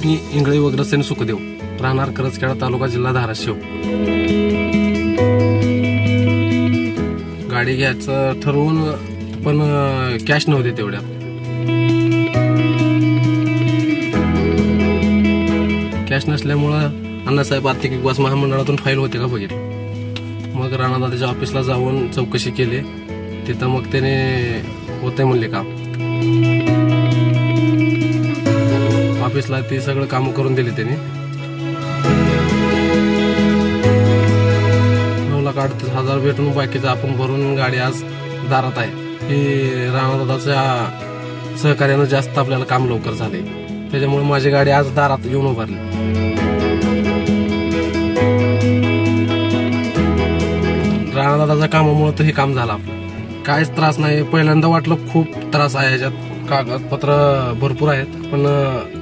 मी इंगळे वग्रसेन सुखदेव, राहणार करजखेडा, तालुका, जिल्हा धाराशिव. गाडी घ्यायचं ठरवून पण कॅश नव्हते तेवढ्या. कॅश नसल्यामुळं अण्णासाहेब आर्थिक विकास महामंडळातून फाईल होते का बघितलं. मग राणादादाच्या ऑफिसला जाऊन चौकशी केली. तिथं मग त्याने होते म्हणले काम. ऑफिसला ते सगळं काम करून दिले त्याने. 9,38,000 भेटून बाकीचं आपण भरून गाडी आज दारात आहे. ही राणादादाच्या सहकार्यानं जास्त आपल्याला काम लवकर झाले. त्याच्यामुळे माझी गाडी आज दारात येऊन उभारली. राणादादाच्या कामामुळे तर हे काम झालं आपलं. काहीच त्रास नाही. पहिल्यांदा वाटलं खूप त्रास आहे ह्याच्यात, कागदपत्र भरपूर आहेत. पण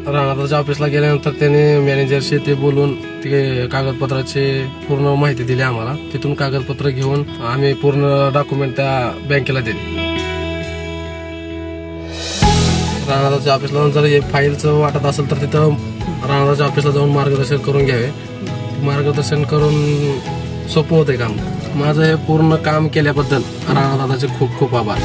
राणादादाच्या ऑफिसला गेल्यानंतर त्याने मॅनेजरशी ते बोलून ते कागदपत्राची पूर्ण माहिती दिली आम्हाला. तिथून कागदपत्र घेऊन आम्ही पूर्ण डॉक्युमेंट त्या बँकेला दिले. राणादादाच्या ऑफिसला जर हे फाईलचं वाटत असेल तर तिथं राणादादाच्या ऑफिसला जाऊन मार्गदर्शन करून घ्यावे. मार्गदर्शन करून सोपं होतंय काम. माझं हे पूर्ण काम केल्याबद्दल राणादादाचे खूप खूप आभार.